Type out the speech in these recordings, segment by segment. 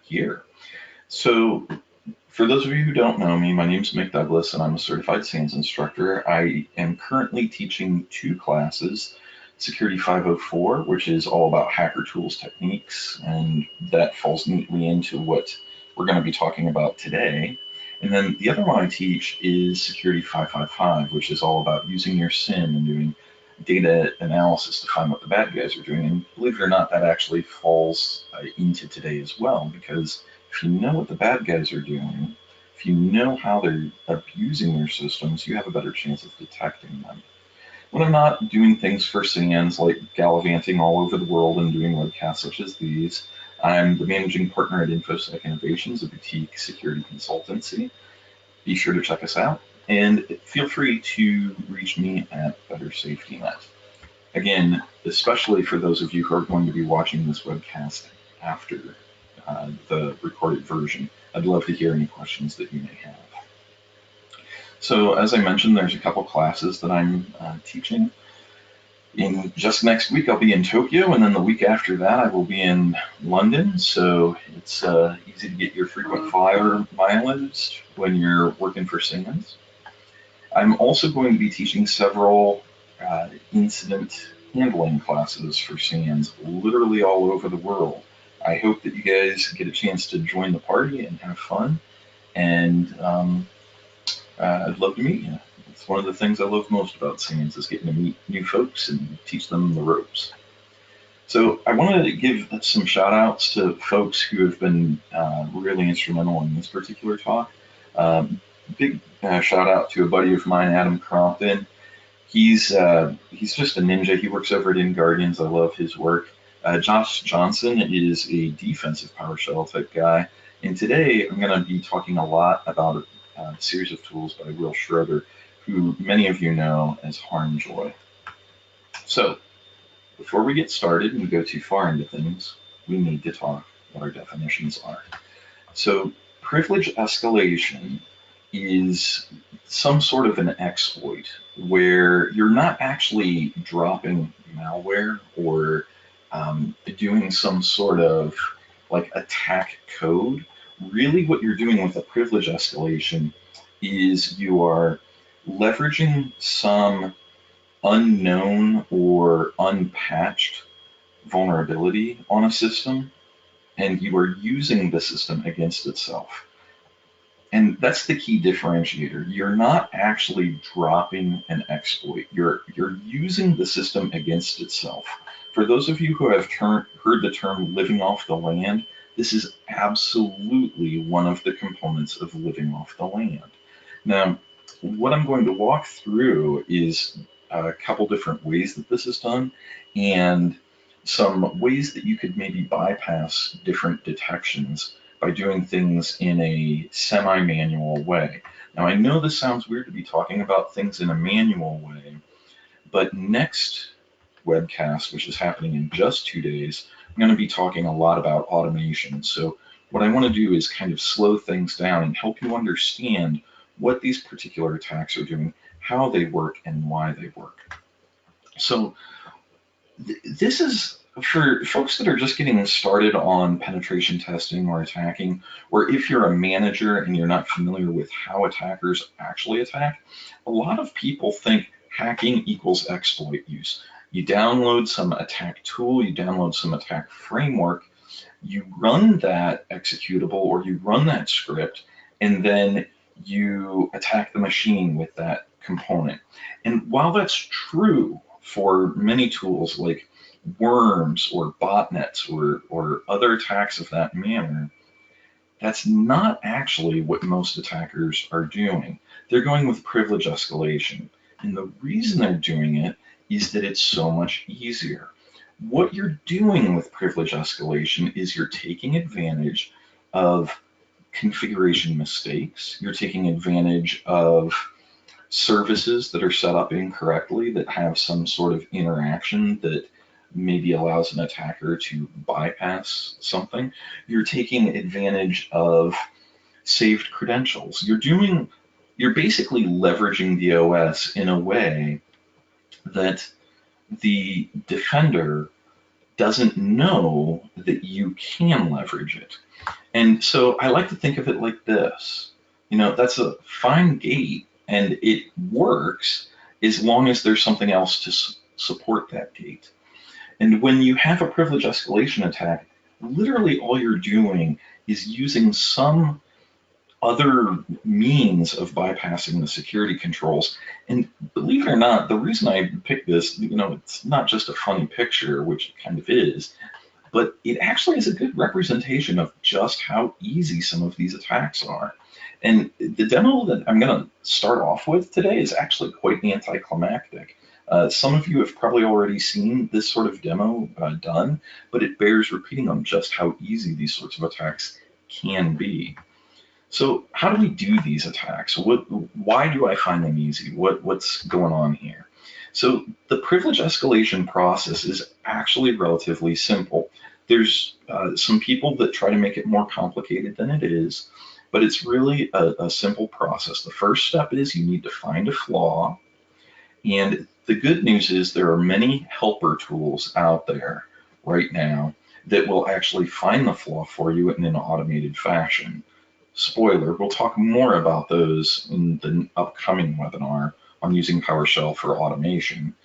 here. So for those of you who don't know me, my name is Mick Douglas, and I'm a certified SANS instructor. I am currently teaching 2 classes, Security 504, which is all about hacker tools techniques, and that falls neatly into what we're going to be talking about today. And then the other one I teach is Security 555, which is all about using your SIM and doing data analysis to find what the bad guys are doing. And believe it or not, that actually falls into today as well, because if you know what the bad guys are doing, if you know how they're abusing their systems, you have a better chance of detecting them. When I'm not doing things for SANS, like gallivanting all over the world and doing webcasts such as these, I'm the managing partner at InfoSec Innovations, a boutique security consultancy. Be sure to check us out, and feel free to reach me at Better Safety Net. Again, especially for those of you who are going to be watching this webcast after the recorded version, I'd love to hear any questions that you may have. So as I mentioned, there's a couple classes that I'm teaching. In just next week, I'll be in Tokyo, and then the week after that, I will be in London. So it's easy to get your frequent flyer mileage when you're working for SANS. I'm also going to be teaching several incident handling classes for SANS, literally all over the world. I hope that you guys get a chance to join the party and have fun, and I'd love to meet you. It's one of the things I love most about SANS is getting to meet new folks and teach them the ropes. So I wanted to give some shout outs to folks who have been really instrumental in this particular talk. Big shout out to a buddy of mine, Adam Crompton. He's just a ninja. He works over at InGuardians. I love his work. Josh Johnson is a defensive PowerShell type guy. And today I'm going to be talking a lot about a series of tools by Will Schroeder, who many of you know as Harmjoy. So before we get started and go too far into things, we need to talk what our definitions are. So privilege escalation is some sort of an exploit where you're not actually dropping malware or doing some sort of like attack code. Really what you're doing with a privilege escalation is you are leveraging some unknown or unpatched vulnerability on a system, and you are using the system against itself. And that's the key differentiator. You're not actually dropping an exploit. You're using the system against itself. For those of you who have heard the term living off the land, this is absolutely one of the components of living off the land. Now, what I'm going to walk through is a couple different ways that this is done and some ways that you could maybe bypass different detections by doing things in a semi-manual way. Now, I know this sounds weird to be talking about things in a manual way, but next webcast, which is happening in just 2 days, I'm going to be talking a lot about automation. So what I want to do is kind of slow things down and help you understand what these particular attacks are doing, how they work, and why they work. So this is for folks that are just getting started on penetration testing or attacking, or if you're a manager and you're not familiar with how attackers actually attack. A lot of people think hacking equals exploit use. You download some attack tool, you download some attack framework, you run that executable or you run that script, and then you attack the machine with that component. And while that's true for many tools like worms or botnets or other attacks of that manner, that's not actually what most attackers are doing. They're going with privilege escalation. And the reason they're doing it is that it's so much easier. What you're doing with privilege escalation is you're taking advantage of configuration mistakes. You're taking advantage of services that are set up incorrectly that have some sort of interaction that maybe allows an attacker to bypass something. You're taking advantage of saved credentials. You're basically leveraging the OS in a way that the defender doesn't know that you can leverage it. And so I like to think of it like this. That's a fine gate, and it works as long as there's something else to support that gate. And when you have a privilege escalation attack, literally all you're doing is using some other means of bypassing the security controls. And believe it or not, the reason I picked this, it's not just a funny picture, which it kind of is, but it actually is a good representation of just how easy some of these attacks are. And the demo that I'm going to start off with today is actually quite anticlimactic. Some of you have probably already seen this sort of demo done, but it bears repeating on just how easy these sorts of attacks can be. So how do we do these attacks? Why do I find them easy? What's going on here? So the privilege escalation process is actually relatively simple. There's some people that try to make it more complicated than it is, but it's really a simple process. The first step is you need to find a flaw, and the good news is there are many helper tools out there right now that will actually find the flaw for you in an automated fashion. Spoiler, we'll talk more about those in the upcoming webinar on using PowerShell for automation.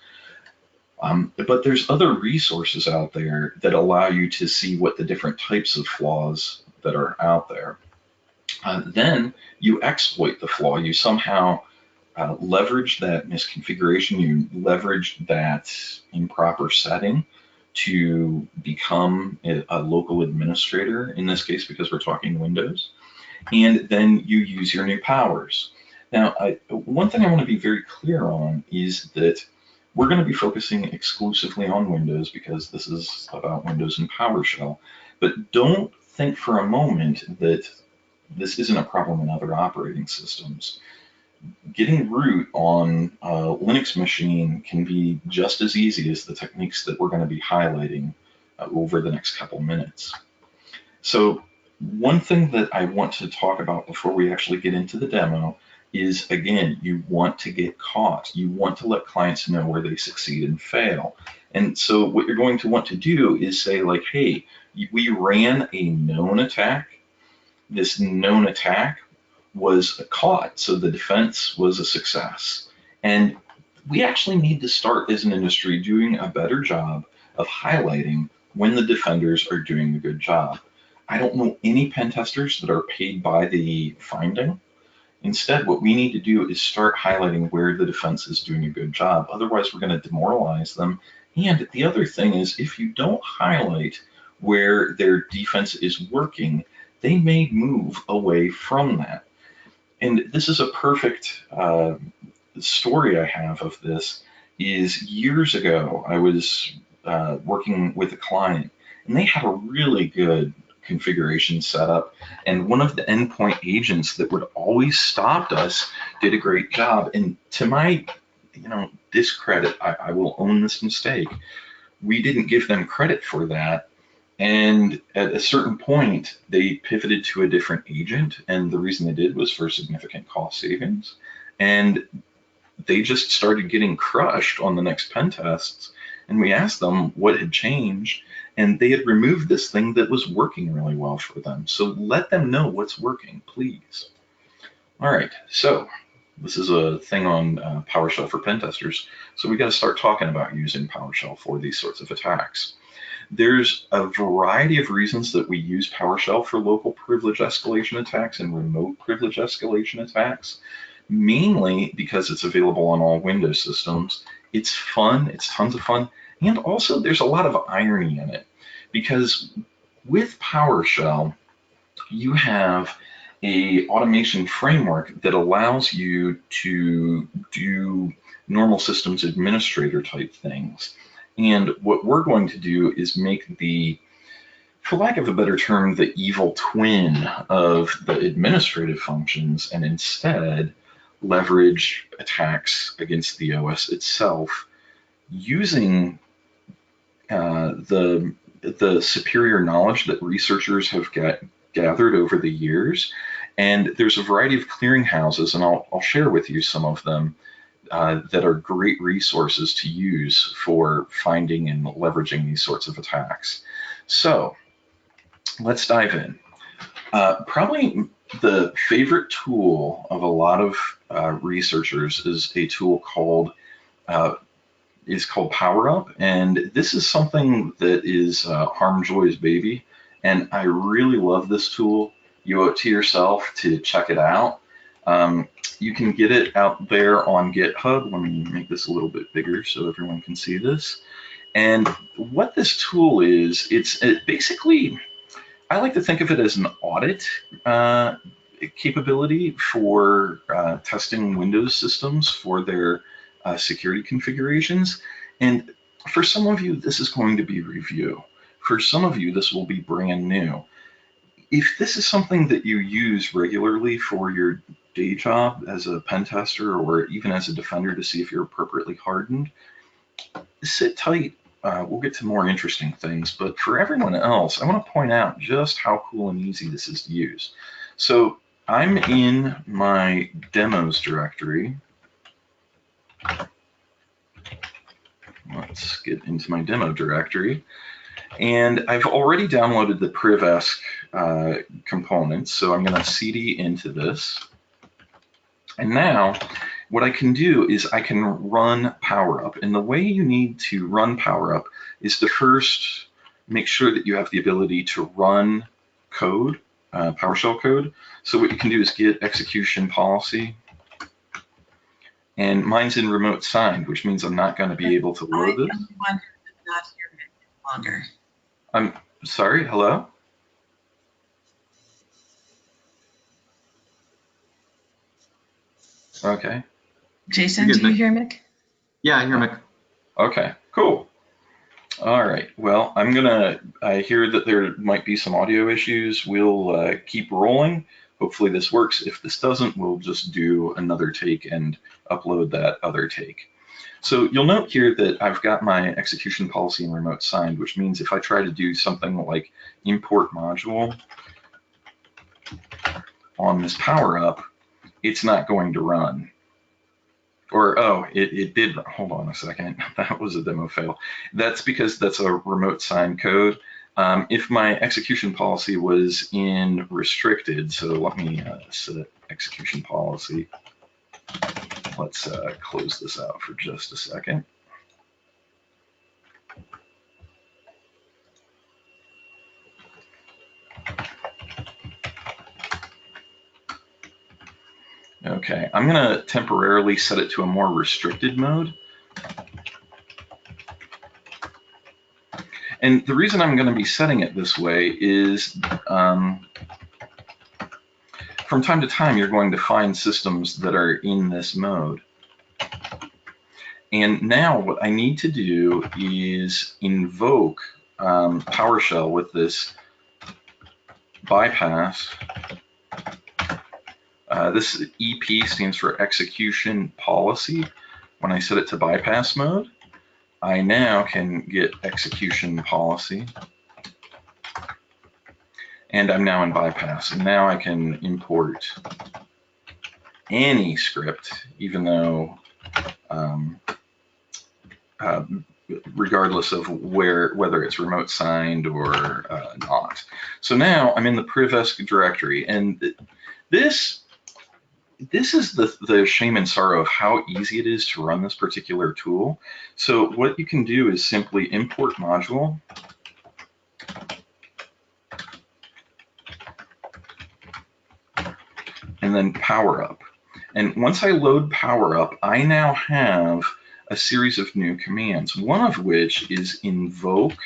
But there's other resources out there that allow you to see what the different types of flaws that are out there. Then you exploit the flaw. You somehow leverage that misconfiguration. You leverage that improper setting to become a local administrator, in this case, because we're talking Windows. And then you use your new powers. Now, one thing I want to be very clear on is that we're going to be focusing exclusively on Windows because this is about Windows and PowerShell. But don't think for a moment that this isn't a problem in other operating systems. Getting root on a Linux machine can be just as easy as the techniques that we're going to be highlighting over the next couple minutes. So one thing that I want to talk about before we actually get into the demo is, again, you want to get caught. You want to let clients know where they succeed and fail. And so what you're going to want to do is say, like, hey, we ran a known attack. This known attack was caught, so the defense was a success. And we actually need to start as an industry doing a better job of highlighting when the defenders are doing a good job. I don't know any pen testers that are paid by the finding. Instead, what we need to do is start highlighting where the defense is doing a good job. Otherwise, we're going to demoralize them. And the other thing is, if you don't highlight where their defense is working, they may move away from that. And this is a perfect story I have of this. Is years ago, I was working with a client, and they had a really good configuration setup, and one of the endpoint agents that would always stop us did a great job. And to my discredit, I will own this mistake. We didn't give them credit for that, and at a certain point they pivoted to a different agent, and the reason they did was for significant cost savings, and they just started getting crushed on the next pen tests. And we asked them what had changed, and they had removed this thing that was working really well for them. So let them know what's working, please. All right, so this is a thing on PowerShell for pen testers. So we got to start talking about using PowerShell for these sorts of attacks. There's a variety of reasons that we use PowerShell for local privilege escalation attacks and remote privilege escalation attacks, mainly because it's available on all Windows systems. It's fun, it's tons of fun, and also there's a lot of irony in it, because with PowerShell, you have a automation framework that allows you to do normal systems administrator type things. And what we're going to do is make the, for lack of a better term, the evil twin of the administrative functions, and instead leverage attacks against the OS itself using the superior knowledge that researchers have gathered over the years. And there's a variety of clearinghouses, and I'll share with you some of them that are great resources to use for finding and leveraging these sorts of attacks. So let's dive in. Probably the favorite tool of a lot of researchers is a tool called PowerUp, and this is something that is Harmjoy's baby, and I really love this tool. You owe it to yourself to check it out. You can get it out there on GitHub. Let me make this a little bit bigger so everyone can see this. And what this tool is, it basically, I like to think of it as an audit capability for testing Windows systems for their security configurations. And for some of you, this is going to be review. For some of you, this will be brand new. If this is something that you use regularly for your day job as a pen tester or even as a defender to see if you're appropriately hardened, sit tight. We'll get to more interesting things, but for everyone else, I want to point out just how cool and easy this is to use. So I'm in my demos directory. Let's get into my demo directory. And I've already downloaded the PrivEsc components, so I'm going to cd into this. And now what I can do is I can run PowerUp. And the way you need to run PowerUp is to first make sure that you have the ability to run code, PowerShell code. So what you can do is git execution policy. And mine's in remote signed, which means I'm not going to be able to load this. I am the one who does not hear Mick longer. I'm sorry, hello? Okay. Jason, do you hear Mick? Yeah, I hear Mick. Okay, cool. All right, well, I hear that there might be some audio issues. We'll keep rolling. Hopefully this works. If this doesn't, we'll just do another take and upload that other take. So you'll note here that I've got my execution policy in remote signed, which means if I try to do something like import module on this PowerUp, it's not going to run. Or, oh, it did, hold on a second, that was a demo fail. That's because that's a remote signed code. If my execution policy was in restricted, so let me set execution policy. Let's close this out for just a second. Okay, I'm gonna temporarily set it to a more restricted mode. And the reason I'm gonna be setting it this way is from time to time, you're going to find systems that are in this mode. And now what I need to do is invoke PowerShell with this bypass. This EP stands for execution policy. When I set it to bypass mode, I now can get execution policy. And I'm now in bypass. And now I can import any script, even though regardless of whether it's remote signed or not. So now I'm in the PrivEsc directory, and this is the shame and sorrow of how easy it is to run this particular tool. So what you can do is simply import module, and then PowerUp. And once I load PowerUp, I now have a series of new commands, one of which is invoke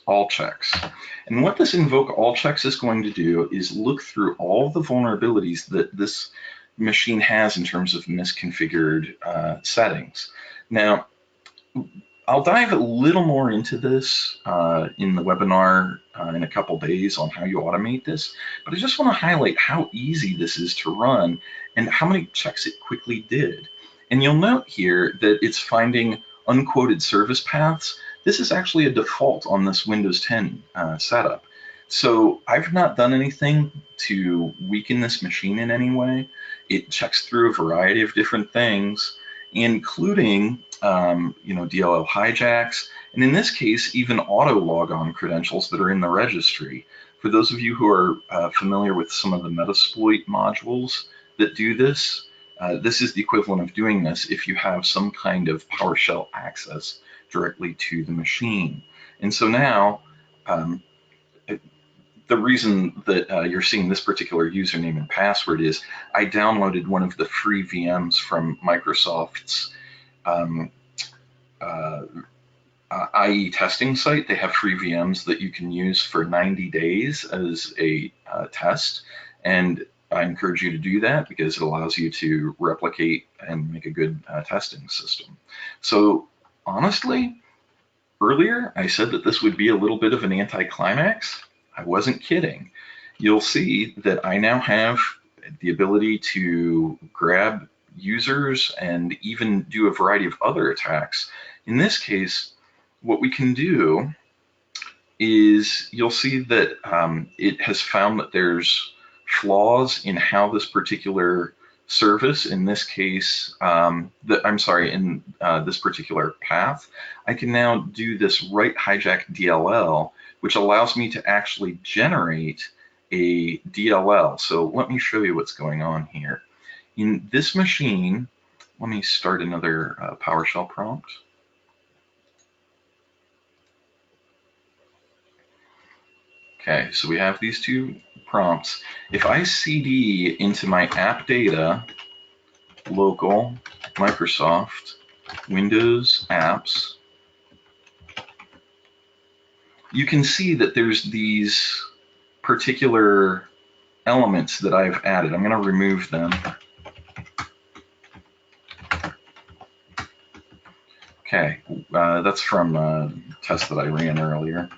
all checks. And what this invoke all checks is going to do is look through all the vulnerabilities that this machine has in terms of misconfigured settings. Now, I'll dive a little more into this in the webinar in a couple days on how you automate this, but I just want to highlight how easy this is to run and how many checks it quickly did. And you'll note here that it's finding unquoted service paths. This is actually a default on this Windows 10 setup. So I've not done anything to weaken this machine in any way. It checks through a variety of different things, including DLL hijacks, and in this case, even auto logon credentials that are in the registry. For those of you who are familiar with some of the Metasploit modules that do this, this is the equivalent of doing this if you have some kind of PowerShell access directly to the machine. And so now, the reason that you're seeing this particular username and password is I downloaded one of the free VMs from Microsoft's IE testing site. They have free VMs that you can use for 90 days as a test, and I encourage you to do that because it allows you to replicate and make a good testing system. So honestly, earlier I said that this would be a little bit of an anticlimax. I wasn't kidding. You'll see that I now have the ability to grab users and even do a variety of other attacks. In this case, what we can do is you'll see that it has found that there's flaws in how this particular service, in this case, in this particular path. I can now do this write hijack DLL, which allows me to actually generate a DLL. So let me show you what's going on here. In this machine, let me start another PowerShell prompt. Okay, so we have these two prompts. If I cd into my app data, local, Microsoft, Windows apps, you can see that there's these particular elements that I've added. I'm going to remove them. Okay, that's from a test that I ran earlier.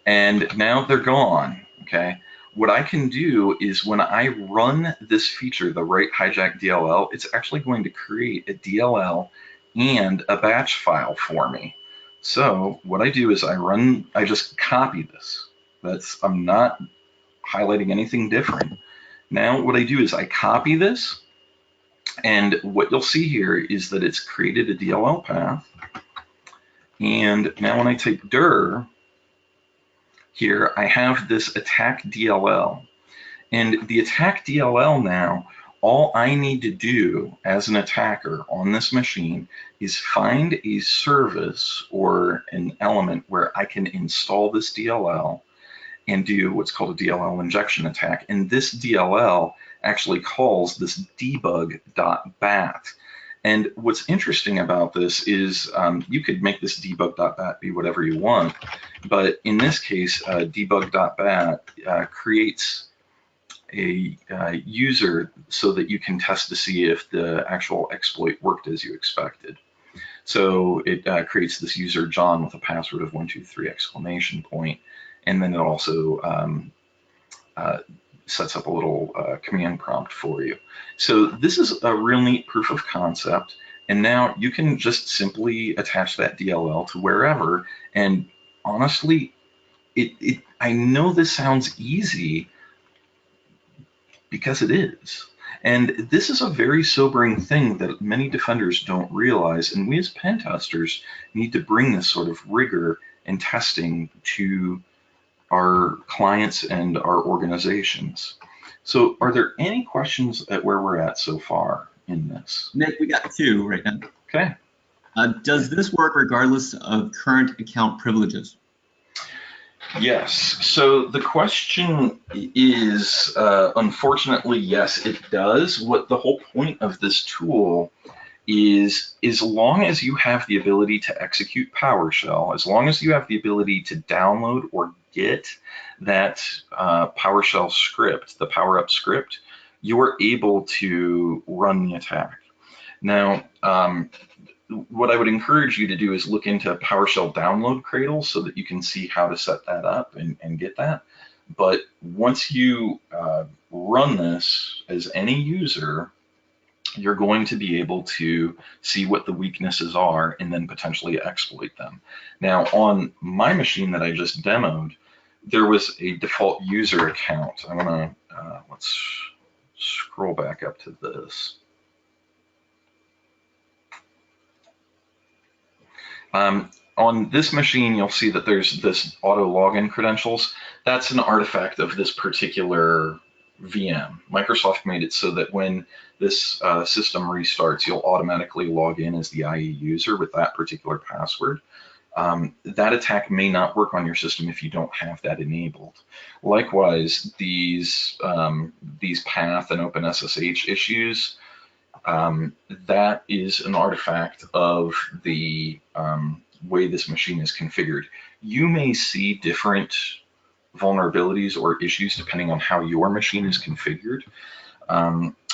And now they're gone, okay? What I can do is when I run this feature, the write hijack DLL, it's actually going to create a DLL and a batch file for me. So what I do is I just copy this. I'm not highlighting anything different. Now what I do is I copy this, and what you'll see here is that it's created a DLL path. And now when I type dir, here I have this attack DLL. And the attack DLL now, all I need to do as an attacker on this machine is find a service or an element where I can install this DLL and do what's called a DLL injection attack. And this DLL actually calls this debug.bat. And what's interesting about this is you could make this debug.bat be whatever you want, but in this case, debug.bat creates a user so that you can test to see if the actual exploit worked as you expected. So it creates this user John with a password of 123 exclamation point, and then it also sets up a little command prompt for you. So this is a real neat proof of concept, and now you can just simply attach that DLL to wherever. And honestly, I know this sounds easy because it is. And this is a very sobering thing that many defenders don't realize, and we as pen testers need to bring this sort of rigor and testing to our clients and our organizations. So are there any questions at where we're at so far in this? Nick, we got two right now. Okay. Does this work regardless of current account privileges? Yes. So the question is, unfortunately, yes, it does. What the whole point of this tool is, as long as you have the ability to execute PowerShell, as long as you have the ability to download or get that PowerShell script, the PowerUp script, you are able to run the attack. Now, what I would encourage you to do is look into PowerShell download cradle so that you can see how to set that up and get that. But once you run this as any user, you're going to be able to see what the weaknesses are and then potentially exploit them. Now, on my machine that I just demoed, there was a default user account. I want to, let's scroll back up to this. On this machine, you'll see that there's this auto login credentials. That's an artifact of this particular VM. Microsoft made it so that when this system restarts, you'll automatically log in as the IE user with that particular password. That attack may not work on your system if you don't have that enabled. Likewise, these path and OpenSSH issues, that is an artifact of the way this machine is configured. You may see different vulnerabilities or issues depending on how your machine is configured.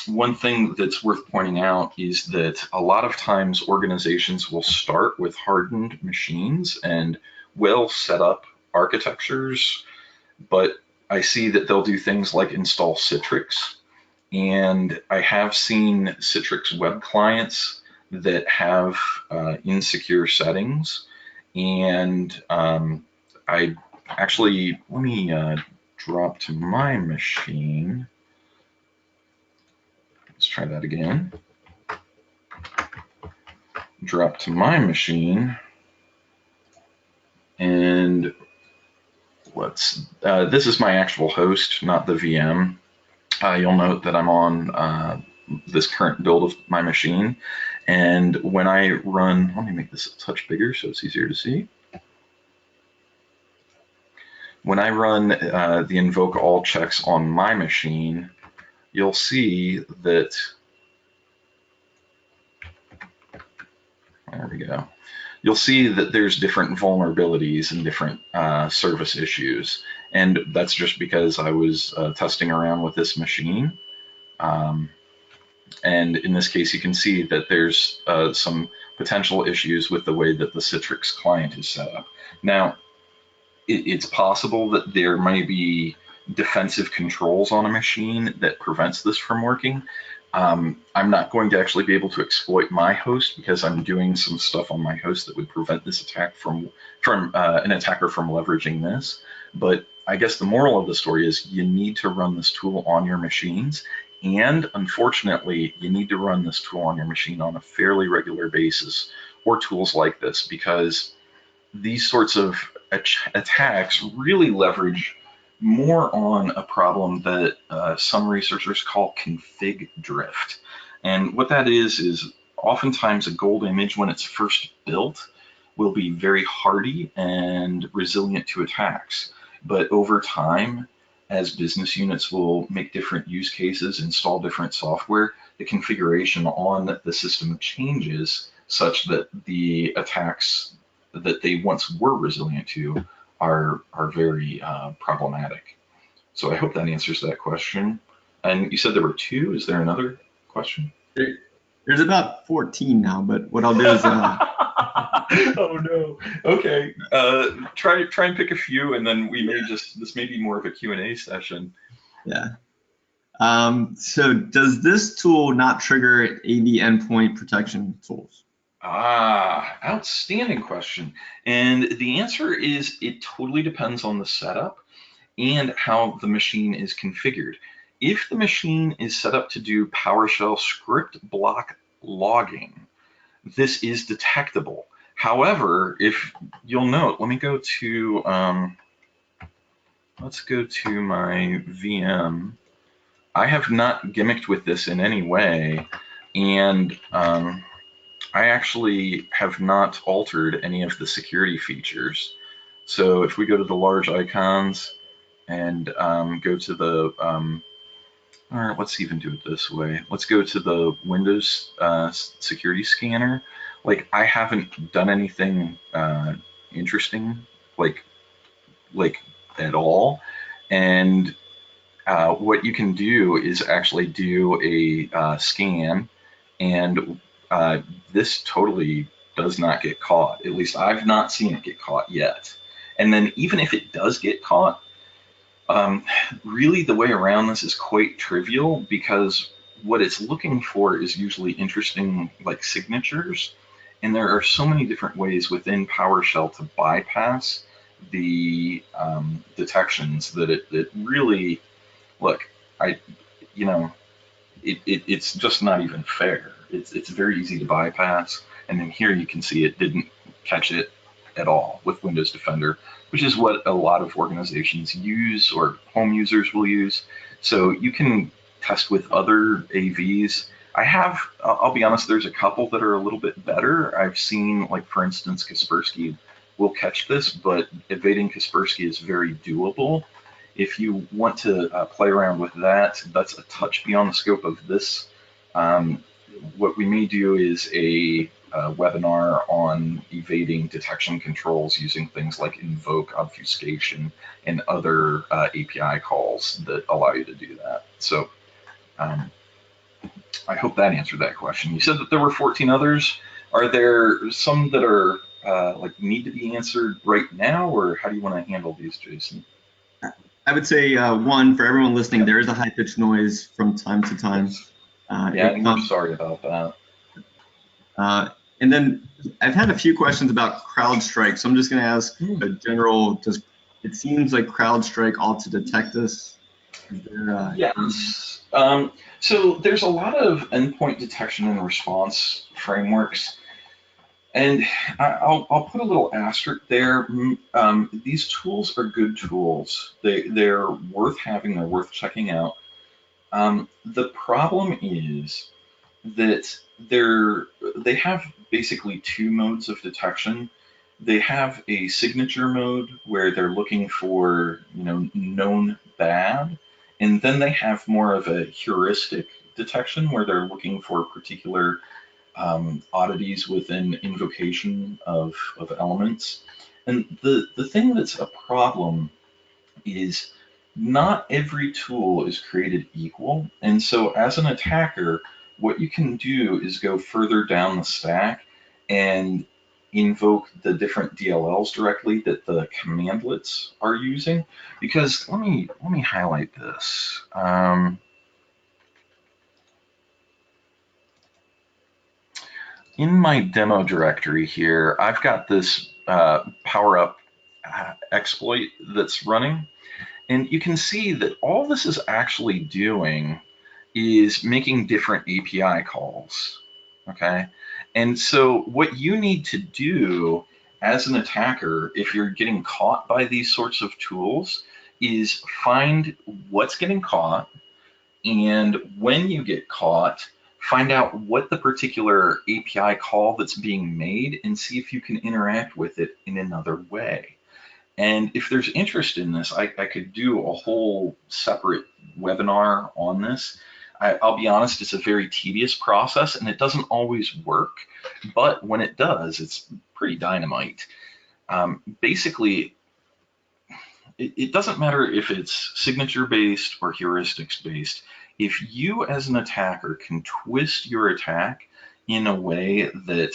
One thing that's worth pointing out is that a lot of times organizations will start with hardened machines and well set up architectures, but I see that they'll do things like install Citrix, and I have seen Citrix web clients that have insecure settings, and I actually, let me drop to my machine. Let's try that again. Drop to my machine, and this is my actual host, not the VM. You'll note that I'm on this current build of my machine, and when I run, let me make this a touch bigger so it's easier to see. When I run the invoke all checks on my machine, you'll see that, there we go. You'll see that there's different vulnerabilities and different service issues. And that's just because I was testing around with this machine. And in this case, you can see that there's some potential issues with the way that the Citrix client is set up. Now, it's possible that there may be defensive controls on a machine that prevents this from working. I'm not going to actually be able to exploit my host because I'm doing some stuff on my host that would prevent this attack from an attacker from leveraging this. But I guess the moral of the story is you need to run this tool on your machines, and unfortunately, you need to run this tool on your machine on a fairly regular basis, or tools like this, because these sorts of attacks really leverage more on a problem that some researchers call config drift. And what that is oftentimes a gold image when it's first built will be very hardy and resilient to attacks. But over time, as business units will make different use cases, install different software, the configuration on the system changes such that the attacks that they once were resilient to are very problematic. So I hope that answers that question. And you said there were two. Is there another question? There's about 14 now, but what I'll do is... Oh no. Okay. Try and pick a few, and then we may this may be more of a Q&A session. Yeah. So does this tool not trigger AV endpoint protection tools? Outstanding question. And the answer is it totally depends on the setup and how the machine is configured. If the machine is set up to do PowerShell script block logging, this is detectable. However, if you'll note, let me go to, let's go to my VM. I have not gimmicked with this in any way, and I actually have not altered any of the security features. So if we go to the large icons and go to the, all right, let's even do it this way. Let's go to the Windows security scanner. Like, I haven't done anything interesting, like at all. And what you can do is actually do a scan, and this totally does not get caught. At least I've not seen it get caught yet. And then even if it does get caught, really the way around this is quite trivial, because what it's looking for is usually interesting, like, signatures. And there are so many different ways within PowerShell to bypass the detections that it really, look, you know, it's just not even fair. It's very easy to bypass, and then here you can see it didn't catch it at all with Windows Defender, which is what a lot of organizations use or home users will use. So you can test with other AVs. I'll be honest, there's a couple that are a little bit better. I've seen, like, for instance, Kaspersky will catch this, but evading Kaspersky is very doable. If you want to play around with that, that's a touch beyond the scope of this. What we may do is a webinar on evading detection controls using things like invoke, obfuscation, and other API calls that allow you to do that. So I hope that answered that question. You said that there were 14 others. Are there some that are like need to be answered right now, or how do you want to handle these, Jason? I would say one, for everyone listening, there is a high-pitched noise from time to time. Yeah, I'm sorry about that. And then I've had a few questions about CrowdStrike, so I'm just going to ask a general, it seems like CrowdStrike ought to detect this. Yes. So there's a lot of endpoint detection and response frameworks. And I'll put a little asterisk there. These tools are good tools. They're worth having. They're worth checking out. The problem is that they have basically two modes of detection. They have a signature mode where they're looking for, known bad, and then they have more of a heuristic detection where they're looking for particular oddities within invocation of elements. And the thing that's a problem is not every tool is created equal. And so as an attacker, what you can do is go further down the stack and invoke the different DLLs directly that the commandlets are using. Because let me highlight this. In my demo directory here, I've got this PowerUp exploit that's running. And you can see that all this is actually doing is making different API calls, okay? And so what you need to do as an attacker, if you're getting caught by these sorts of tools, is find what's getting caught, and when you get caught, find out what the particular API call that's being made and see if you can interact with it in another way. And if there's interest in this, I could do a whole separate webinar on this. I'll be honest, it's a very tedious process and it doesn't always work, but when it does, it's pretty dynamite. Basically, it doesn't matter if it's signature-based or heuristics-based. If you as an attacker can twist your attack in a way that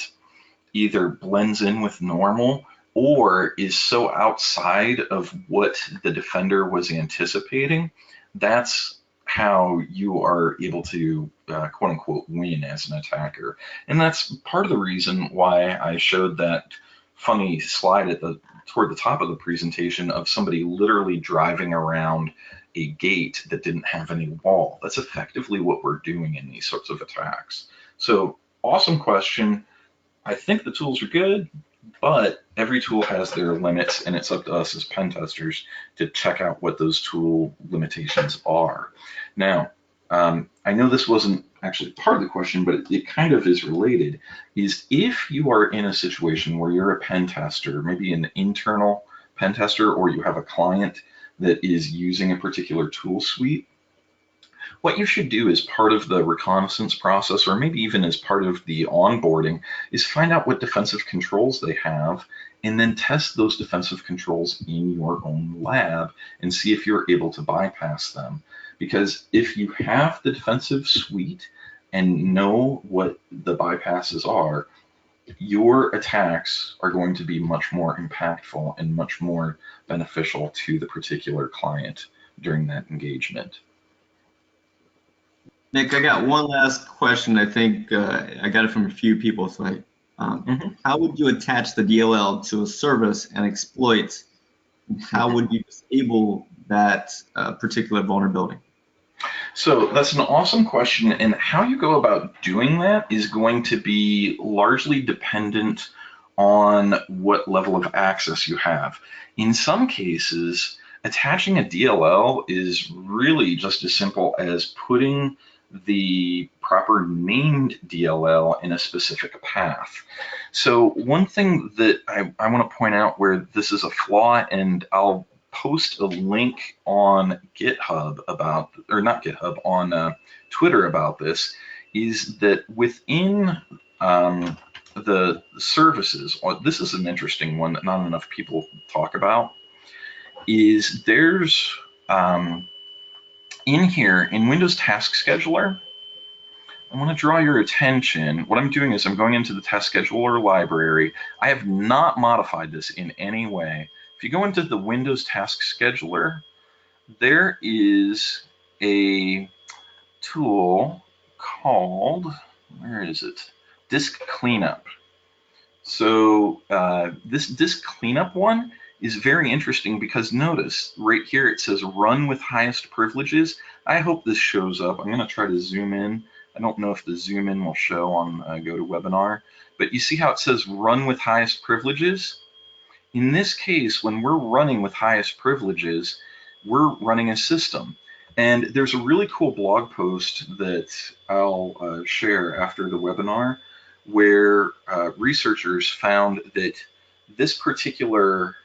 either blends in with normal or is so outside of what the defender was anticipating, that's how you are able to quote unquote win as an attacker. And that's part of the reason why I showed that funny slide toward the top of the presentation of somebody literally driving around a gate that didn't have any wall. That's effectively what we're doing in these sorts of attacks. So awesome question. I think the tools are good, but every tool has their limits, and it's up to us as pen testers to check out what those tool limitations are. Now, I know this wasn't actually part of the question, but it kind of is related, is if you are in a situation where you're a pen tester, maybe an internal pen tester, or you have a client that is using a particular tool suite, what you should do as part of the reconnaissance process, or maybe even as part of the onboarding, is find out what defensive controls they have and then test those defensive controls in your own lab and see if you're able to bypass them. Because if you have the defensive suite and know what the bypasses are, your attacks are going to be much more impactful and much more beneficial to the particular client during that engagement. Nick, I got one last question. I think I got it from a few people. So how would you attach the DLL to a service and exploit How would you disable that particular vulnerability? So that's an awesome question, and how you go about doing that is going to be largely dependent on what level of access you have. In some cases, attaching a DLL is really just as simple as putting the proper named DLL in a specific path. So one thing that I want to point out where this is a flaw, and I'll post a link on GitHub about, or not GitHub, on Twitter about this, is that within the services, this is an interesting one that not enough people talk about, is there's in here in Windows Task Scheduler, I want to draw your attention. What I'm doing is I'm going into the Task Scheduler library. I have not modified this in any way. If you go into the Windows Task Scheduler, there is a tool called, where is it? Disk Cleanup. So this disk cleanup one is very interesting because notice right here it says run with highest privileges. I hope this shows up. I'm going to try to zoom in. I don't know if the zoom in will show on GoToWebinar, but you see how it says run with highest privileges? In this case, when we're running with highest privileges, we're running a system. And there's a really cool blog post that I'll share after the webinar where researchers found that this particular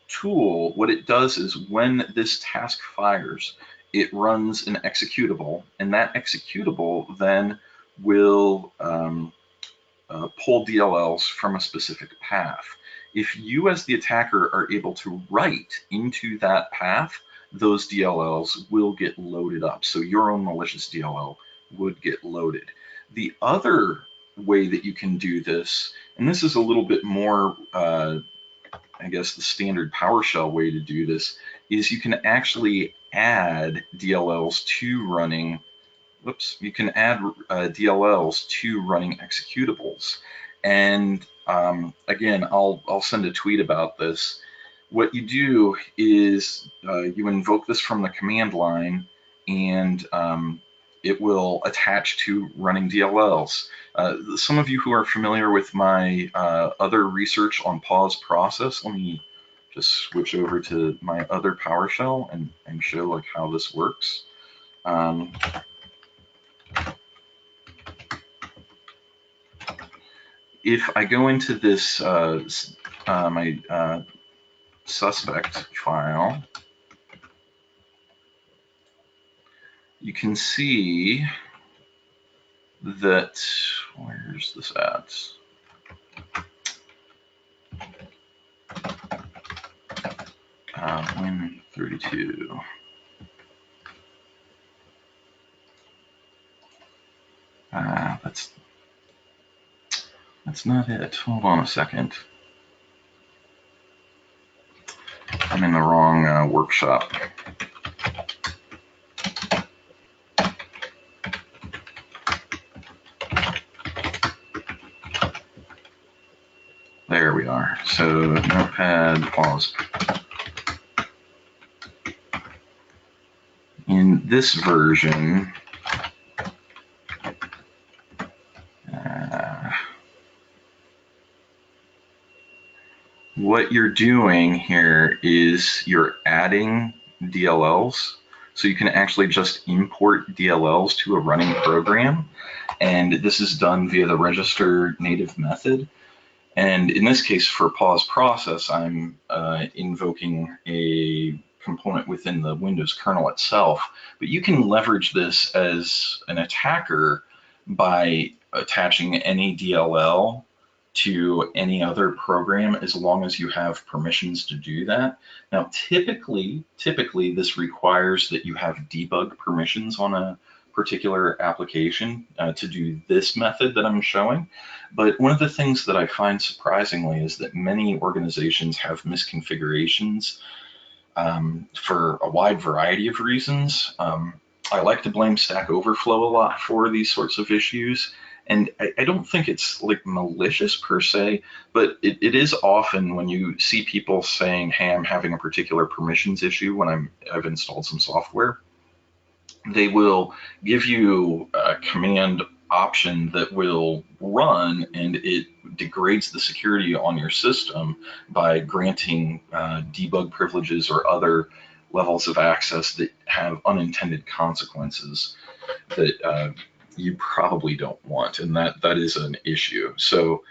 tool, what it does is when this task fires, it runs an executable, and that executable then will pull DLLs from a specific path. If you as the attacker are able to write into that path, those DLLs will get loaded up. So your own malicious DLL would get loaded. The other way that you can do this, and this is a little bit more, I guess, the standard PowerShell way to do this, is you can actually add DLLs to running, you can add DLLs to running executables. And again, I'll send a tweet about this. What you do is you invoke this from the command line, and it will attach to running DLLs. Some of you who are familiar with my other research on pause process, let me just switch over to my other PowerShell and show like how this works. If I go into this, my suspect file, you can see that, where's this at? Win32. That's not it. Hold on a second. I'm in the wrong workshop. There we are. So Notepad, pause. In this version, what you're doing here is you're adding DLLs. So you can actually just import DLLs to a running program. And this is done via the register native method. And in this case, for pause process, I'm invoking a component within the Windows kernel itself. But you can leverage this as an attacker by attaching any DLL to any other program as long as you have permissions to do that. Now, typically this requires that you have debug permissions on a particular application to do this method that I'm showing. But one of the things that I find surprisingly is that many organizations have misconfigurations for a wide variety of reasons. I like to blame Stack Overflow a lot for these sorts of issues. And I don't think it's like malicious per se, but it is often when you see people saying, hey, I'm having a particular permissions issue when I've installed some software, they will give you a command option that will run, and it degrades the security on your system by granting debug privileges or other levels of access that have unintended consequences that you probably don't want, and that is an issue. So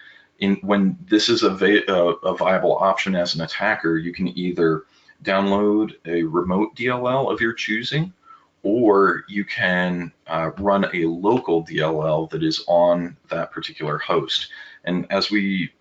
when this is a viable option as an attacker, you can either download a remote DLL of your choosing, or you can run a local DLL that is on that particular host. And as we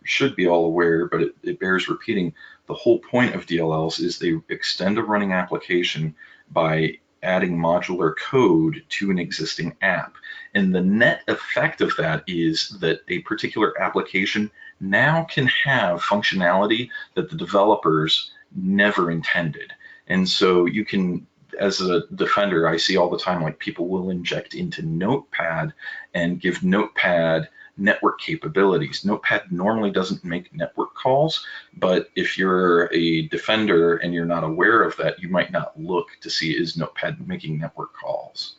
should be all aware, but it bears repeating, the whole point of DLLs is they extend a running application by adding modular code to an existing app. And the net effect of that is that a particular application now can have functionality that the developers never intended. And so you can, as a defender, I see all the time, like people will inject into Notepad and give Notepad network capabilities. Notepad normally doesn't make network calls, but if you're a defender and you're not aware of that, you might not look to see, is Notepad making network calls?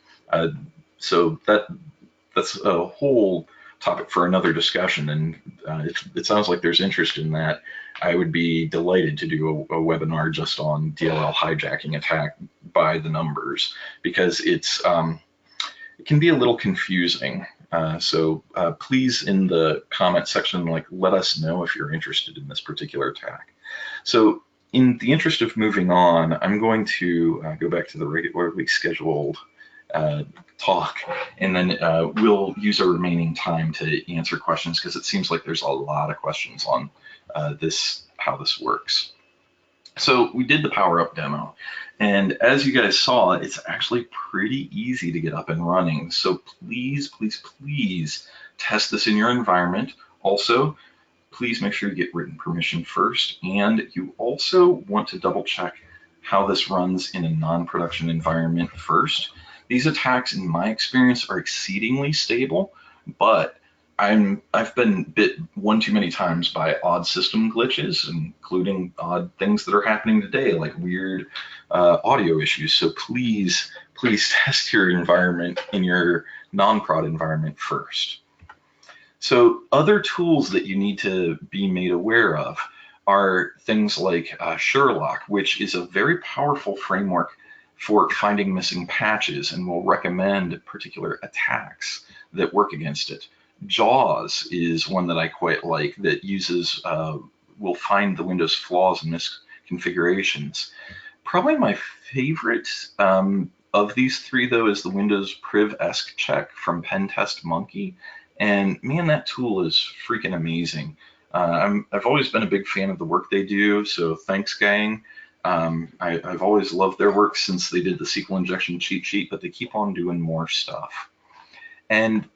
So that's a whole topic for another discussion, and it sounds like there's interest in that. I would be delighted to do a webinar just on DLL hijacking attack by the numbers, because it can be a little confusing. So please, in the comment section, let us know if you're interested in this particular attack. So in the interest of moving on, I'm going to go back to the regularly scheduled talk, and then we'll use our remaining time to answer questions, because it seems like there's a lot of questions on how this works. So we did the PowerUp demo, and as you guys saw, it's actually pretty easy to get up and running. So please, please, please test this in your environment. Also, please make sure you get written permission first, and you also want to double check how this runs in a non-production environment first. These attacks, in my experience, are exceedingly stable, but I've been bit one too many times by odd system glitches, including odd things that are happening today, like weird audio issues. So please, please test your environment in your non-prod environment first. So other tools that you need to be made aware of are things like Sherlock, which is a very powerful framework for finding missing patches and will recommend particular attacks that work against it. JAWS is one that I quite like, that uses, will find the Windows flaws and misconfigurations. Probably my favorite of these three, though, is the Windows priv-esc check from Pentest Monkey. And man, that tool is freaking amazing. I've always been a big fan of the work they do, so thanks, gang. I've always loved their work since they did the SQL injection cheat sheet, but they keep on doing more stuff. And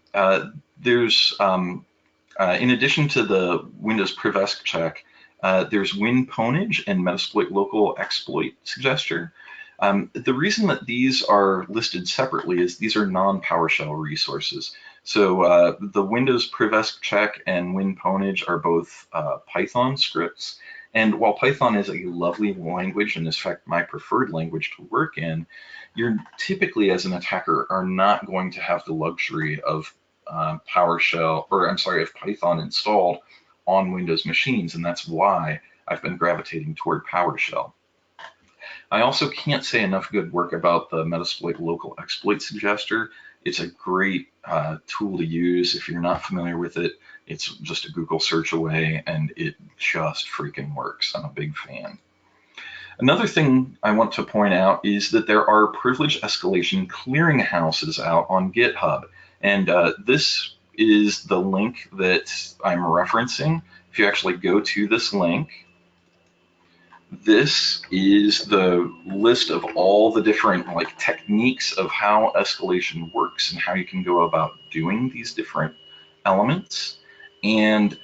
there's, in addition to the Windows priv-esc check, there's WinPwnage and Metasploit local exploit suggester. The reason that these are listed separately is these are non-PowerShell resources. So the Windows priv-esc check and WinPwnage are both Python scripts. And while Python is a lovely language, and in fact my preferred language to work in, you're typically, as an attacker, are not going to have the luxury of PowerShell, or I'm sorry, of Python installed on Windows machines, and that's why I've been gravitating toward PowerShell. I also can't say enough good work about the Metasploit local exploit suggester. It's a great tool to use. If you're not familiar with it, it's just a Google search away, and it just freaking works. I'm a big fan. Another thing I want to point out is that there are privilege escalation clearinghouses out on GitHub, and this is the link that I'm referencing. If you actually go to this link, this is the list of all the different techniques of how escalation works and how you can go about doing these different elements. And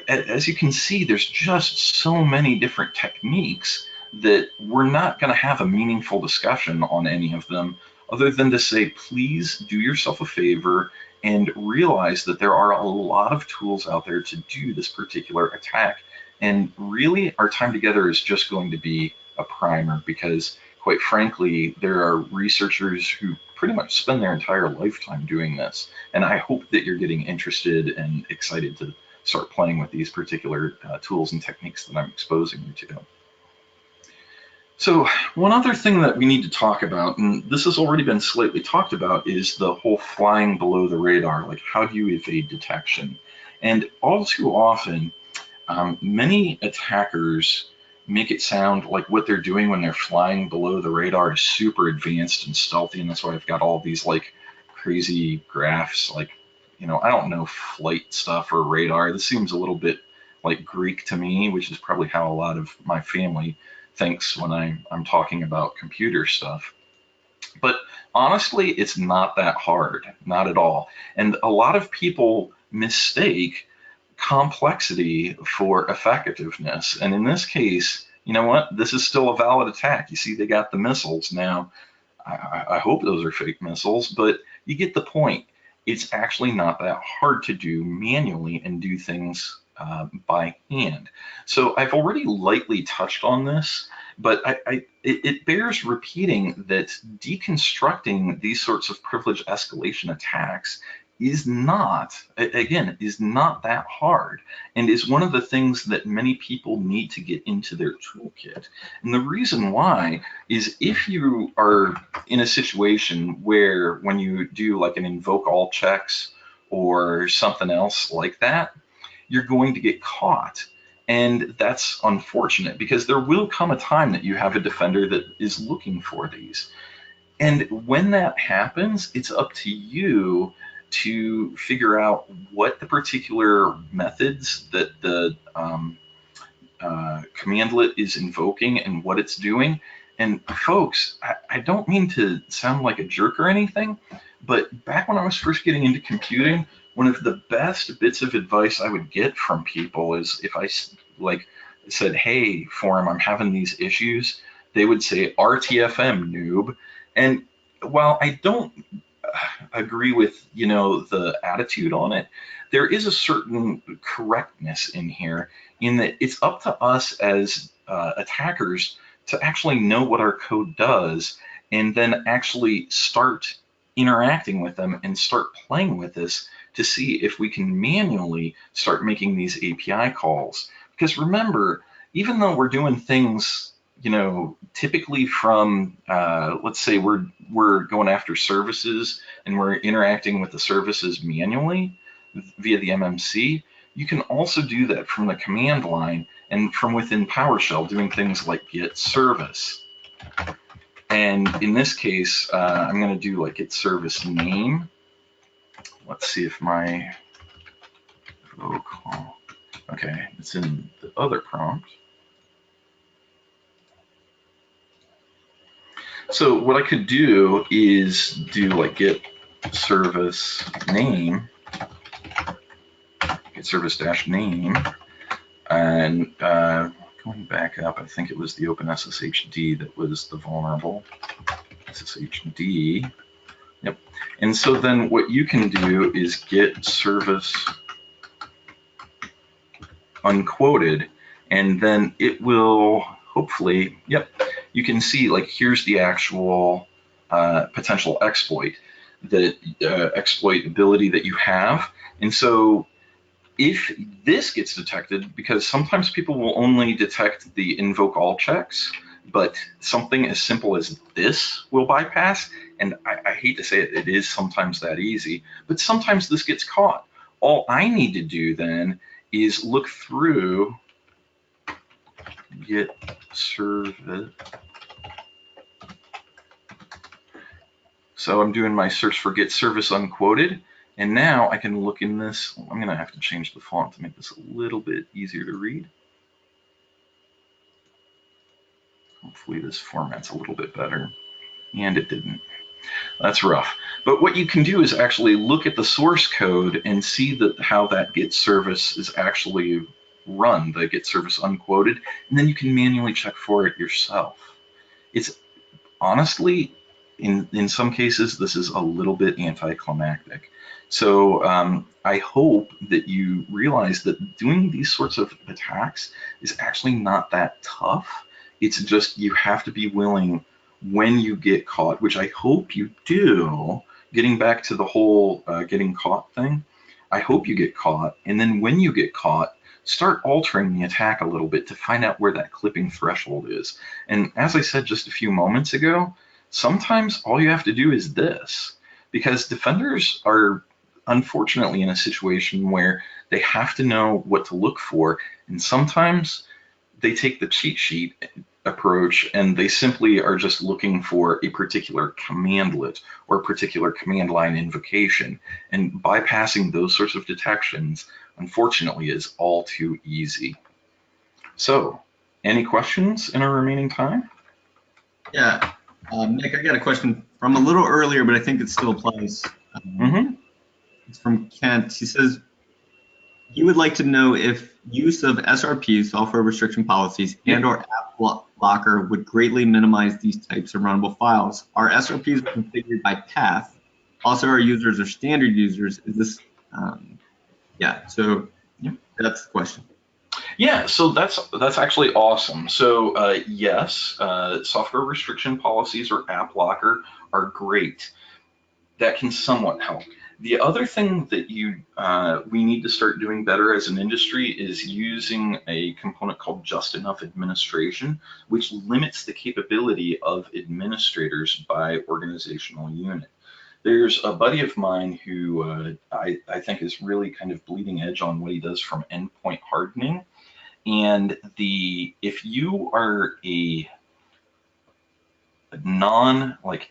as you can see, there's just so many different techniques that we're not going to have a meaningful discussion on any of them other than to say, please do yourself a favor and realize that there are a lot of tools out there to do this particular attack. And really, our time together is just going to be a primer, because quite frankly, there are researchers who pretty much spend their entire lifetime doing this. And I hope that you're getting interested and excited to start playing with these particular tools and techniques that I'm exposing you to. So one other thing that we need to talk about, and this has already been slightly talked about, is the whole flying below the radar. Like, how do you evade detection? And all too often, many attackers make it sound like what they're doing when they're flying below the radar is super advanced and stealthy, and that's why I've got all these like crazy graphs, like, you know, I don't know flight stuff or radar. This seems a little bit like Greek to me, which is probably how a lot of my family thinks when I'm talking about computer stuff. But honestly, it's not that hard, not at all. And a lot of people mistake complexity for effectiveness. And in this case, you know what? This is still a valid attack. You see, they got the missiles. Now, I hope those are fake missiles, but you get the point. It's actually not that hard to do manually and do things by hand. So I've already lightly touched on this, but it bears repeating that deconstructing these sorts of privilege escalation attacks is not that hard, and is one of the things that many people need to get into their toolkit. And the reason why is, if you are in a situation where when you do like an invoke all checks or something else like that, you're going to get caught. And that's unfortunate, because there will come a time that you have a defender that is looking for these. And when that happens, it's up to you to figure out what the particular methods that the commandlet is invoking and what it's doing. And folks, I don't mean to sound like a jerk or anything, but back when I was first getting into computing, one of the best bits of advice I would get from people is, if I like said, hey, forum, I'm having these issues, they would say, RTFM, noob. And while I don't agree with, you know, the attitude on it, there is a certain correctness in here, in that it's up to us as attackers to actually know what our code does, and then actually start interacting with them and start playing with this to see if we can manually start making these API calls. Because remember, even though we're doing things, you know, typically from, let's say we're going after services and we're interacting with the services manually via the MMC, you can also do that from the command line and from within PowerShell, doing things like get service. And in this case, I'm going to do like get service name. Let's see if my call. Okay, it's in the other prompt. So what I could do is do like get service name, get service dash name, and going back up, I think it was the OpenSSHD that was the vulnerable SSHD. Yep. And so then what you can do is get service unquoted, and then it will hopefully, yep, you can see like here's the actual potential exploit, the exploitability that you have. And so if this gets detected, because sometimes people will only detect the invoke all checks, but something as simple as this will bypass, and I hate to say it, it is sometimes that easy, but sometimes this gets caught. All I need to do then is look through get service. So I'm doing my search for get service unquoted, and now I can look in this. I'm going to have to change the font to make this a little bit easier to read. Hopefully this format's a little bit better, and it didn't. That's rough. But what you can do is actually look at the source code and see that how that get service is actually run, the get service unquoted, and then you can manually check for it yourself. It's honestly, in some cases, this is a little bit anticlimactic. So I hope that you realize that doing these sorts of attacks is actually not that tough. It's just you have to be willing when you get caught, which I hope you do. Getting back to the whole getting caught thing, I hope you get caught. And then when you get caught, start altering the attack a little bit to find out where that clipping threshold is. And as I said just a few moments ago, sometimes all you have to do is this, because defenders are unfortunately in a situation where they have to know what to look for, and sometimes they take the cheat sheet approach and they simply are just looking for a particular commandlet or a particular command line invocation, and bypassing those sorts of detections unfortunately is all too easy. So any questions in our remaining time? Yeah, Mick, I got a question from a little earlier, but I think it still applies. It's from Kent. He says he would like to know if use of SRPs, software restriction policies, and or app blocker would greatly minimize these types of runnable files. Our SRPs are configured by path. Also, our users are standard users. Is this, yeah, so that's the question. Yeah, so that's actually awesome. So yes, software restriction policies or app blocker are great. That can somewhat help. The other thing that we need to start doing better as an industry is using a component called just enough administration, which limits the capability of administrators by organizational unit. There's a buddy of mine who I think is really kind of bleeding edge on what he does from endpoint hardening. And if you are a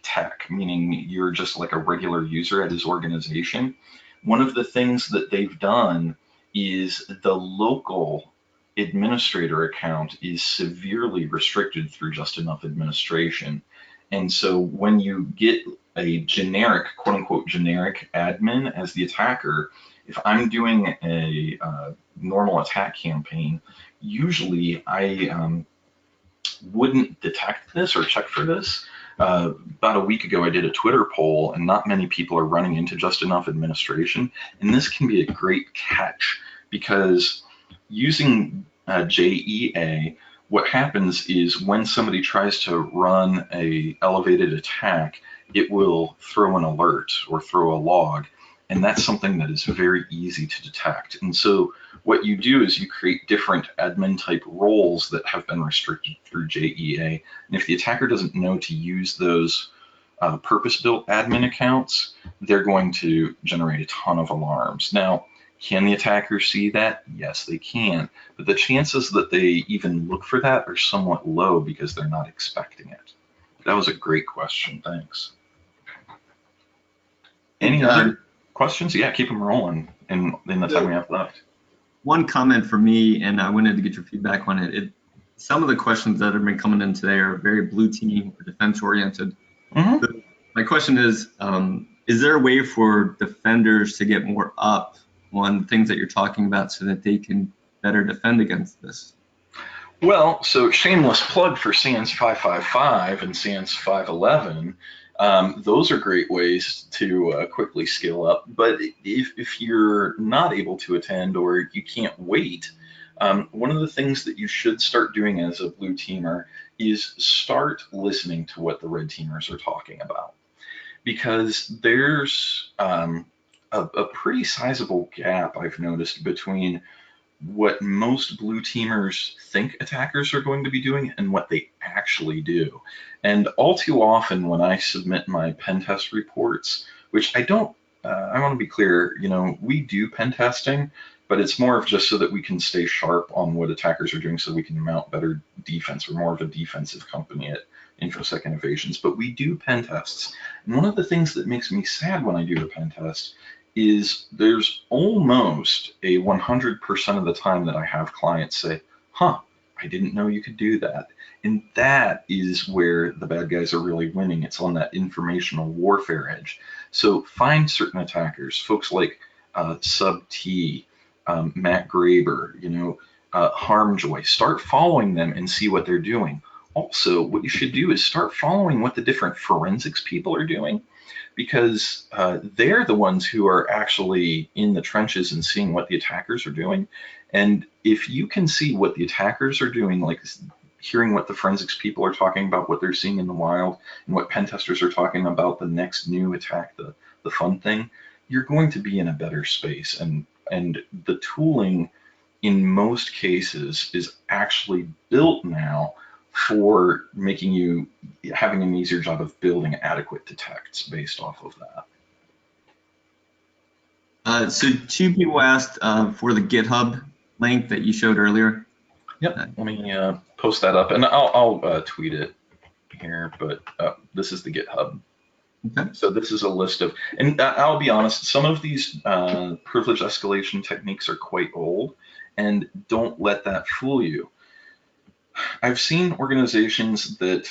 tech, meaning you're just like a regular user at his organization, one of the things that they've done is the local administrator account is severely restricted through just enough administration. And so when you get a generic, quote unquote, generic admin as the attacker, if I'm doing a normal attack campaign, usually I wouldn't detect this or check for this. About a week ago, I did a Twitter poll, and not many people are running into just enough administration. And this can be a great catch, because using JEA, what happens is when somebody tries to run a elevated attack, it will throw an alert or throw a log. And that's something that is very easy to detect. And so what you do is you create different admin type roles that have been restricted through JEA. And if the attacker doesn't know to use those purpose-built admin accounts, they're going to generate a ton of alarms. Now, can the attacker see that? Yes, they can. But the chances that they even look for that are somewhat low because they're not expecting it. That was a great question. Thanks. Any other questions? Yeah, keep them rolling in the time we have left. One comment for me, and I wanted to get your feedback on it. Some of the questions that have been coming in today are very blue team or defense oriented. So my question is there a way for defenders to get more up on things that you're talking about so that they can better defend against this? Well, so shameless plug for SANS 555 and SANS 511. Those are great ways to quickly skill up. But if you're not able to attend or you can't wait, one of the things that you should start doing as a blue teamer is start listening to what the red teamers are talking about. Because there's a pretty sizable gap I've noticed between what most blue teamers think attackers are going to be doing and what they actually do. And all too often when I submit my pen test reports, which I want to be clear, we do pen testing, but it's more of just so that we can stay sharp on what attackers are doing so we can mount better defense. We're more of a defensive company at InfoSec Innovations, but we do pen tests. And one of the things that makes me sad when I do a pen test is there's almost a 100% of the time that I have clients say, I didn't know you could do that. And that is where the bad guys are really winning. It's on that informational warfare edge. So find certain attackers, folks like Sub-T, Matt Graber, Harmjoy. Start following them and see what they're doing. also, what you should do is start following what the different forensics people are doing, because they're the ones who are actually in the trenches and seeing what the attackers are doing. And if you can see what the attackers are doing, like hearing what the forensics people are talking about, what they're seeing in the wild, and what pen testers are talking about the next new attack, the fun thing, you're going to be in a better space. And the tooling in most cases is actually built now for making you having an easier job of building adequate detects based off of that. So 2 people asked for the GitHub link that you showed earlier. Yep, let me post that up, and I'll tweet it here, but this is the GitHub. Okay. So this is a list of, and I'll be honest, some of these privilege escalation techniques are quite old, and don't let that fool you. I've seen organizations that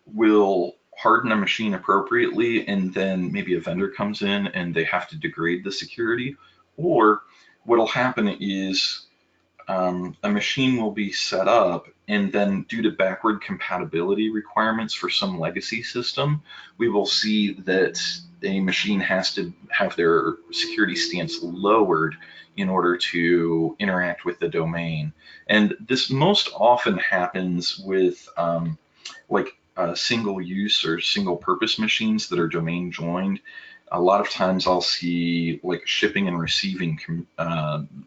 will harden a machine appropriately, and then maybe a vendor comes in and they have to degrade the security, or what'll happen is a machine will be set up, and then due to backward compatibility requirements for some legacy system, we will see that a machine has to have their security stance lowered in order to interact with the domain. And this most often happens with single use or single purpose machines that are domain joined. A lot of times I'll see like shipping and receiving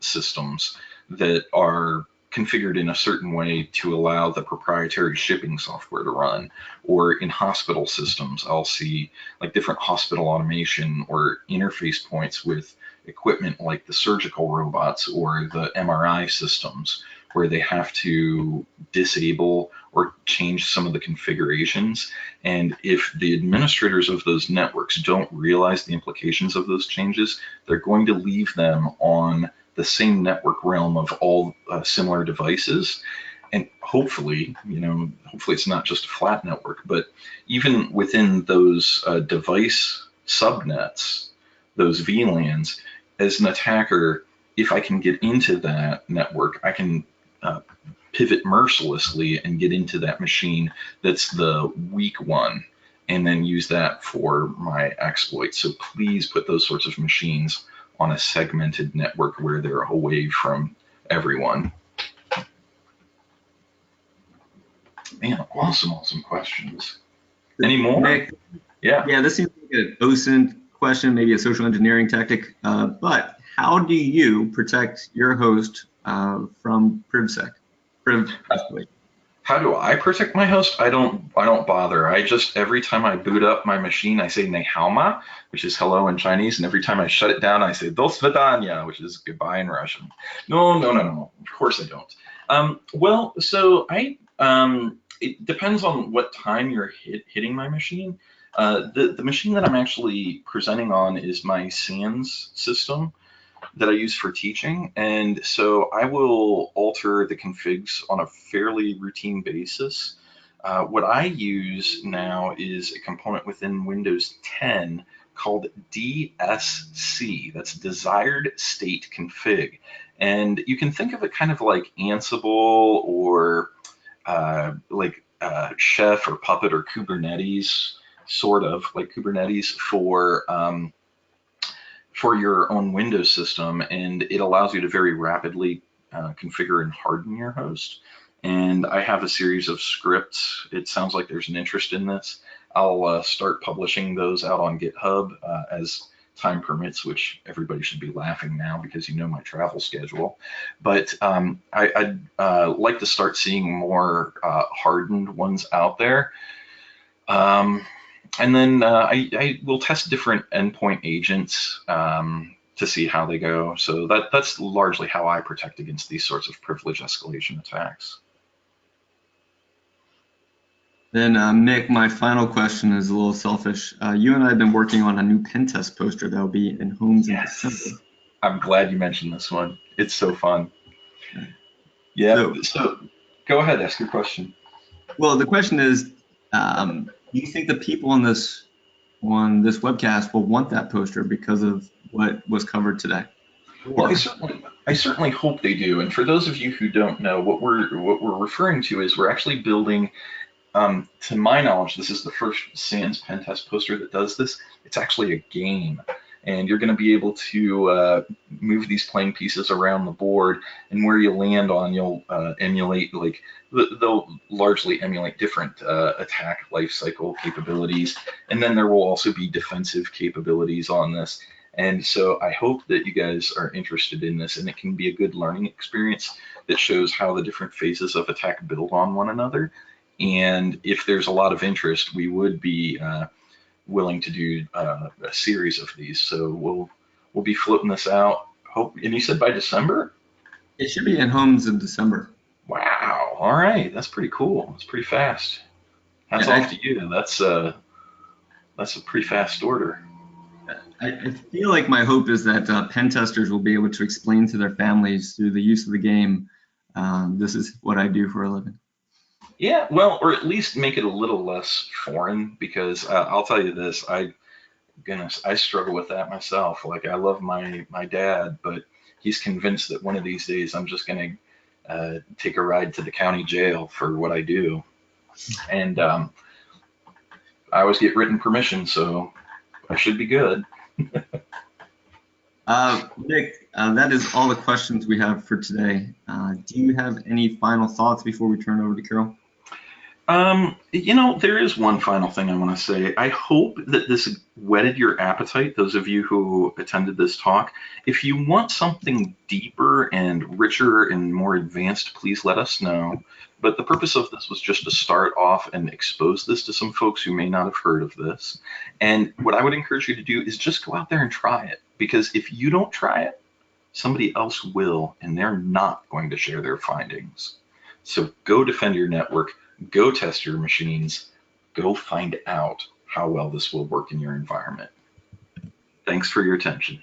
systems that are configured in a certain way to allow the proprietary shipping software to run. Or in hospital systems, I'll see like different hospital automation or interface points with equipment like the surgical robots or the MRI systems, where they have to disable or change some of the configurations. And if the administrators of those networks don't realize the implications of those changes, they're going to leave them on the same network realm of all similar devices. And hopefully it's not just a flat network, but even within those device subnets, those VLANs, as an attacker, if I can get into that network, I can pivot mercilessly and get into that machine that's the weak one, and then use that for my exploit. So please put those sorts of machines on a segmented network where they're away from everyone. Man, awesome questions. Any more? Mick, yeah, this seems like an OSINT question, maybe a social engineering tactic, but how do you protect your host from PrivSec? How do I protect my host? I don't bother. I just, every time I boot up my machine, I say "Ne hao ma," which is hello in Chinese, and every time I shut it down, I say "Do svidanya," which is goodbye in Russian. No. Of course I don't. Well, so it depends on what time you're hitting my machine. The machine that I'm actually presenting on is my SANS system that I use for teaching, and so I will alter the configs on a fairly routine basis. What I use now is a component within Windows 10 called DSC, that's Desired State Config, and you can think of it kind of like Ansible or Chef or Puppet or Kubernetes, sort of like Kubernetes for your own Windows system, and it allows you to very rapidly configure and harden your host. And I have a series of scripts. It sounds like there's an interest in this. I'll start publishing those out on GitHub as time permits, which everybody should be laughing now because you know my travel schedule. But I'd like to start seeing more hardened ones out there. And then I will test different endpoint agents to see how they go. So that's largely how I protect against these sorts of privilege escalation attacks. Then Mick, my final question is a little selfish. You and I have been working on a new pen test poster that will be in Homes in December. I'm glad you mentioned this one. It's so fun. Yeah, so go ahead, ask your question. Well, the question is, do you think the people on this webcast will want that poster because of what was covered today? Well, I certainly hope they do. And for those of you who don't know, what we're referring to is we're actually building To my knowledge, this is the first SANS pen test poster that does this. It's actually a game, and you're going to be able to move these playing pieces around the board, and where you land on, you'll emulate, like, they'll largely emulate different attack life cycle capabilities, and then there will also be defensive capabilities on this. And so I hope that you guys are interested in this, and it can be a good learning experience that shows how the different phases of attack build on one another. And if there's a lot of interest, we would be willing to do a series of these. So we'll be floating this out. Hope, and you said by December? It should be in homes in December. Wow. All right. That's pretty cool. That's pretty fast. Hats off to you. That's a pretty fast order. I feel like my hope is that pen testers will be able to explain to their families through the use of the game, this is what I do for a living. Yeah, well, or at least make it a little less foreign, because I'll tell you this, goodness, I struggle with that myself. Like, I love my dad, but he's convinced that one of these days I'm just going to take a ride to the county jail for what I do. And I always get written permission, so I should be good. Mick, that is all the questions we have for today. Do you have any final thoughts before we turn over to Carol? There is one final thing I want to say. I hope that this whetted your appetite, those of you who attended this talk. If you want something deeper and richer and more advanced, please let us know. But the purpose of this was just to start off and expose this to some folks who may not have heard of this. And what I would encourage you to do is just go out there and try it. Because if you don't try it, somebody else will, and they're not going to share their findings. So go defend your network. Go test your machines. Go find out how well this will work in your environment. Thanks for your attention.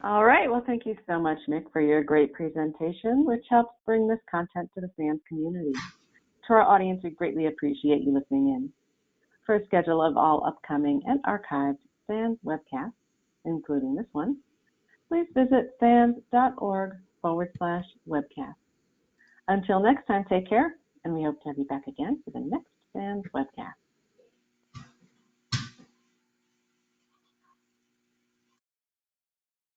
All right. Well, thank you so much, Mick, for your great presentation, which helps bring this content to the SANS community. To our audience, we greatly appreciate you listening in. For a schedule of all upcoming and archived SANS webcasts, including this one, please visit sans.org/webcast. Until next time, take care, and we hope to have you back again for the next